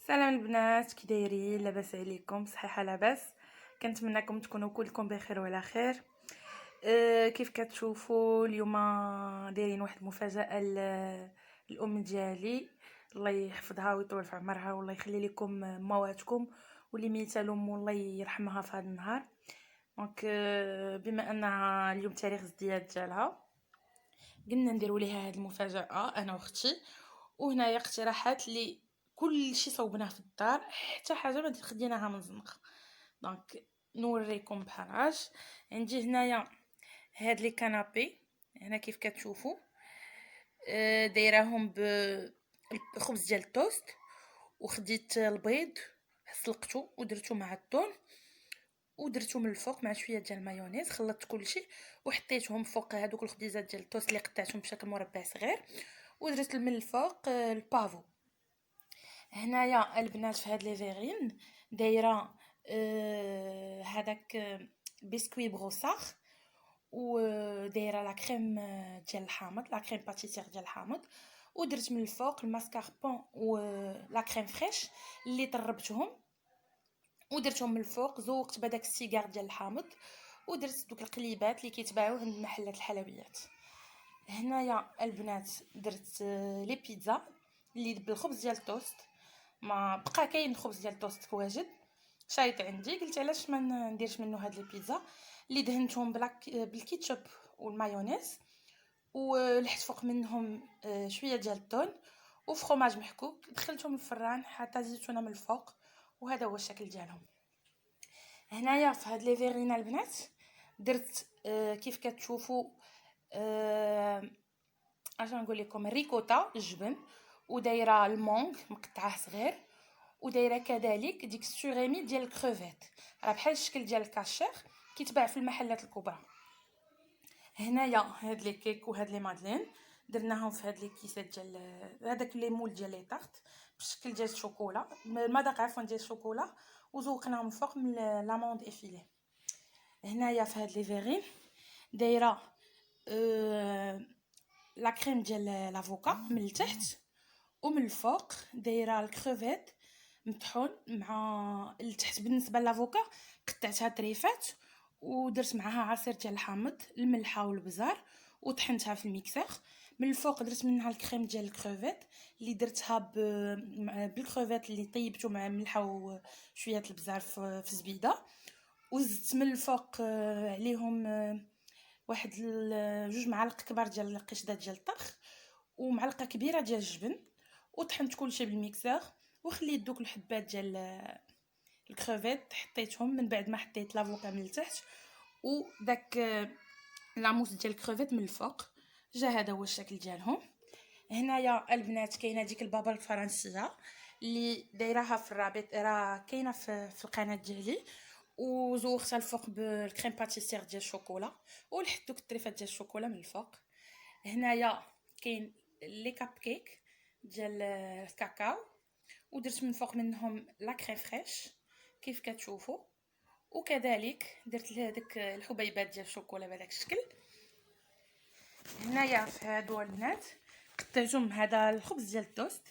سلام البنات، كي دايرين؟ لاباس عليكم؟ صحيحه لاباس. كنتمنىكم تكونوا كلكم بخير وعلى خير. كيف كتشوفوا اليوم دايرين واحد المفاجاه الام ديالي. الله يحفظها ويطول في عمرها والله يخلي لكم مواتكم، واللي ميته لهم والله يرحمها في هذا النهار. دونك بما ان اليوم تاريخ ازدياد ديالها، قلنا نديروا ليها هذه المفاجاه انا واختي. وهنايا اقتراحات لي كل شيء صوبناه في الدار، حتى حاجه ما خديناها من زنقه. دونك نوريكم بحراج. عندي هنايا هاد لي كانابي هنا كيف كتشوفوا، دايراهم بالخبز ديال التوست، وخديت البيض سلقته ودرته مع الثوم ودرتو من الفوق مع شويه ديال المايونيز، خلطت كلشي وحطيتهم فوق هذوك الخبيزات ديال التوست اللي قطعتهم بشكل مربع صغير، ودرت من الفوق البافو. هنايا البنات في هاد لي فيغين دايره هذاك بسكوي بروساخ، ودايره لا كريم ديال الحامض، لا كريم باتيسير ديال الحامض، ودرت من الفوق الماسكاربون و لا كريم فريش اللي طربتهم ودرتهم من الفوق، زوقت بداك السيجار ديال الحامض، ودرت دوك القليبات اللي كيتباعوا عند محلات الحلويات. هنايا البنات درت لي بيتزا اللي بالخبز ديال التوست، ما بقى كاين خبز ديال التوست واجد شايط عندي، قلت علاش ما نديرش منه هاد لي بيتزا اللي دهنتهم بالكيتشوب والمايونيز، ولحت فوق منهم شويه ديال الثوم وفرomاج محكوك، دخلتهم الفران حتى زيتونه من الفوق، وهذا هو الشكل ديالهم. هنايا في هاد لي فيغينا البنات درت كيف كتشوفوا اش نقول لكم، الريكوتا الجبن، ودايره المونغ مقطعه صغير، ودايره كذلك ديك السوريمي ديال الكروفيت، راه بحال الشكل ديال الكاشير كيتباع في المحلات الكبرى. هنايا هاد لي كيك وهاد لي مادلين درناهم في هاد لي كيسات ديال هذاك لي مول ديال لي طارت بالشكل ديال الشوكولا، المذاق عفوا ديال الشوكولا، وزوقناهم فوق من لاموند افيلي. هنايا في هاد لي فيغين دايره لا كريم ديال لافوكا من التحت، ومن الفوق دايره الكروفيت مطحون مع التحت. بالنسبه لافوكا قطعتها طريفات ودرت معها عصير ديال الحامض، الملحه والبزار، وطحنتها في الميكسر. من الفوق درت منها الكريم ديال الكروفيت اللي درتها بالكروفيت اللي طيبته مع الملحه وشويه البزار في زبيده، وزدت من الفوق عليهم واحد جوج معالق كبار ديال القشده ديال الطبخ ومعلقه كبيره ديال الجبن، وطحنت كلشي بالميكسر، وخليت دوك الحبات ديال الكروفيت حطيتهم من بعد ما حطيت لافوكا من التحت وداك لاموس ديال الكروفيت من الفوق. جا هذا هو الشكل ديالهم. هنايا البنات كاينه ديك البابا الفرنسيه اللي دايراها في الرابط، راه كاينه في القناه ديالي، وزوقتها الفوق بالكريم باتيسير ديال الشوكولا، ولحت دوك الطريفات ديال الشوكولا من الفوق. هنايا كاين لي كاب كيك ديال الكاكاو، ودرت من فوق منهم لا كريم فريش كيف كتشوفوا، وكذلك درت هذيك الحبيبات ديال الشوكولا بهذاك الشكل. هنايا في هادو البنات قطعتهم، هذا الخبز ديال التوست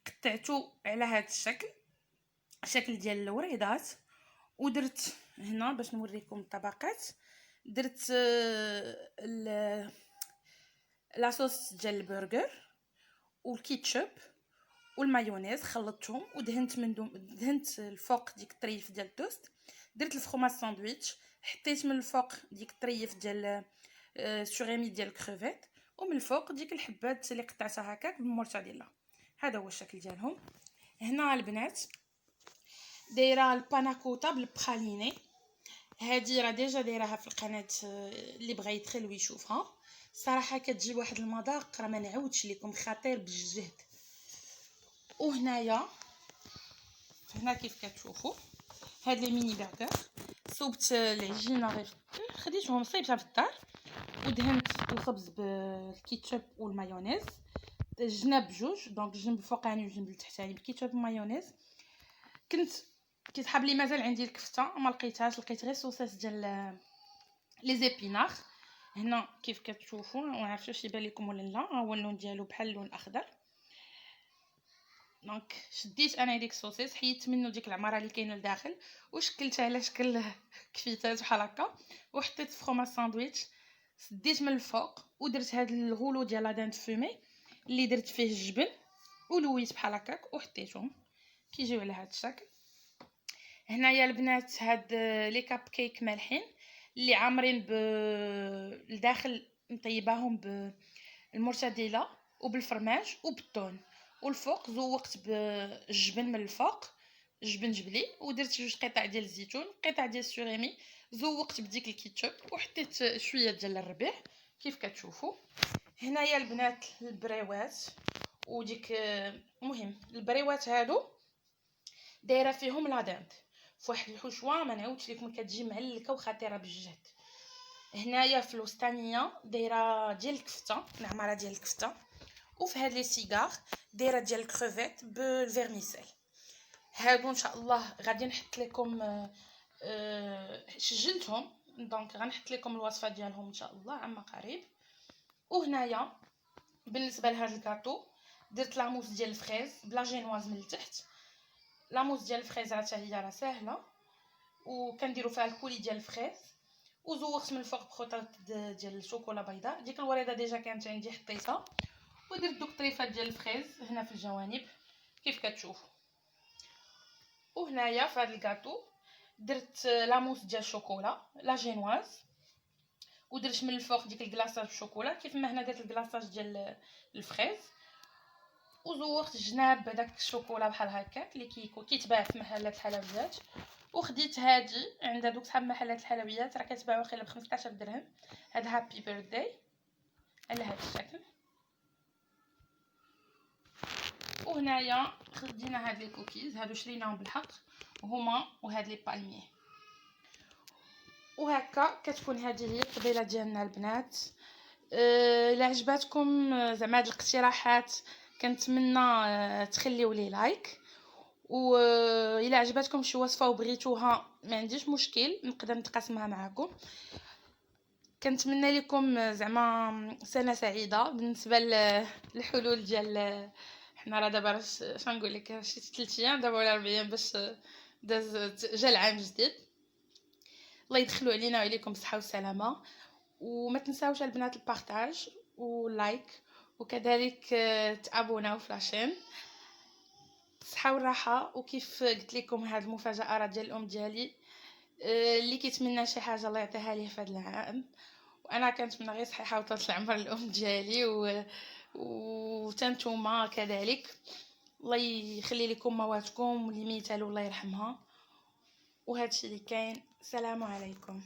قطعته على هذا الشكل ديال الوريضات، ودرت هنا باش نوريكم الطبقات، درت لاصوص ديال البرجر والكيتشوب والمايونيز، خلطتهم ودهنت دهنت الفوق ديك الطريف ديال التوست، درت الفرماج ساندويتش، حطيت من الفوق ديك الطريف ديال السوريمي ديال الكروفيت، ومن الفوق ديك الحبات اللي قطعتها هكاك بالمورتاديلا. هذا هو الشكل ديالهم. هنا البنات دايره الباناكوتا بالبخاليني، هذه راه ديجا دايراها في القناه، اللي بغى يدخل ويشوفها. صراحه كتجي واحد المذاق راه ما نعاودش لكم، خطير بالجهد. وهنايا هنا كيف كتشوفوا هاد لي ميني برجر، صوبت العجينه غير خديتهم صيبتها في الدار، ودهنت الخبز بالكيتشوب والمايونيز، الجناب بجوج، دونك الجنب الفوقاني والجنب التحتاني بالكيتشوب والمايونيز. كنت كيتحاب لي مازال عندي الكفته ما لقيتهاش، لقيت غير صوصات ديال لي زيبينار. هنا كيف كتشوفوا ما عرفتش يبان لكم ولا لا، ها هو اللون ديالو بحال اللون الاخضر. دونك شديت انا ديك الصوصيص، حيدت منه ديك العماره اللي كاينه لداخل وشكلتها على شكل كفيتات بحال هكا، وحطيت فخومه ساندويتش، سديت من الفوق ودرت هاد الغولو ديال لا دانت فومي اللي درت فيه الجبن ولويت بحال هكاك وحطيتهم كيجيو على هاد الشكل. هنايا البنات هاد لي كاب كيك مالحين اللي عامرين الداخل مطيباهم بالمرتديلا وبالفرماج وبالثوم، والفوق زوقت بالجبن من الفوق، جبن جبلي، ودرت جوج قطع ديال الزيتون، قطع ديال السوريمي، زوقت بديك الكيتشوب وحطيت شويه ديال الربيع كيف كتشوفوا. هنايا البنات البريوات وديك المهم البريوات هادو دايره فيهم لا دانت فواحد الحشوه ما نعاودش لكم، كتجي معلكه وخطيره بالجهد. هنايا في الوسطانيه دايره ديال الكفته، العماره ديال الكفته، وفي هاد لي سيغار دايره ديال الكروفيت بالفيرميسيل. هادو ان شاء الله غادي نحط لكم سجلتهم، دونك غنحط لكم الوصفه ديالهم ان شاء الله عما قريب. وهنايا بالنسبه لهاد الكاطو درت لاموس ديال الفريز بلا جينواز من التحت. لاموس ديال الفريز حتى هي راه ساهله، وكنديروا فيها الكولي ديال الفريز، وزوقت من الفوق بخطوط ديال الشوكولا بيضاء. ديك الوريده ديجا كانت عندي حطيتها، ودرت دوك طريفات ديال الفريز هنا في الجوانب كيف كتشوفوا. وهنايا في هذا الكاطو درت لاموس ديال الشوكولا لا جينواز، ودرت من الفوق ديك الكلاصاج بالشوكولا كيف ما هنا درت الكلاصاج ديال الفريز، وزوقت الجناب بداك الشوكولا بحال هكاك اللي كيتباع في محلات الحلويات. وخديت هادي عند دوك صحاب محلات الحلويات راه كتباع واخيلا ب 15 درهم، هاد هابي بيرثداي على هاد الشكل. وهنايا خدينا هاد لي كوكيز هادو شريناهم بالحق هما وهاد لي بالمي. وهكا كتكون هذه هي القبيله ديالنا البنات. الا عجباتكم زعما هاد الاقتراحات كنتمنى تخليو لي لايك، و الا عجباتكم شي وصفه وبغيتوها ما عنديش مشكل نقدر نتقاسمها معكم. كنتمنى لكم زعما سنه سعيده. بالنسبه للحلول ديال حنا راه دابا شنقول لك شي 3 ايام دابا ولا 4 ايام باش داز جا العام جديد. الله يدخلوا علينا وعليكم بصحه وسلامه، وما تنساوش البنات البارطاج واللايك، وكذلك تابوناو في لاشين. صحه والراحه. وكيف قلت لكم هاد المفاجاه راه ديال الام ديالي، اللي كيتمنى شي حاجه الله يعطيها ليه في هذا العام، وانا كنتمنى غير صحيحه وطول العمر الام ديالي وتنتوما كذلك. الله يخلي لكم مواتكم واللي ميتالو الله يرحمها. وهذا الشيء اللي كاين. السلام عليكم.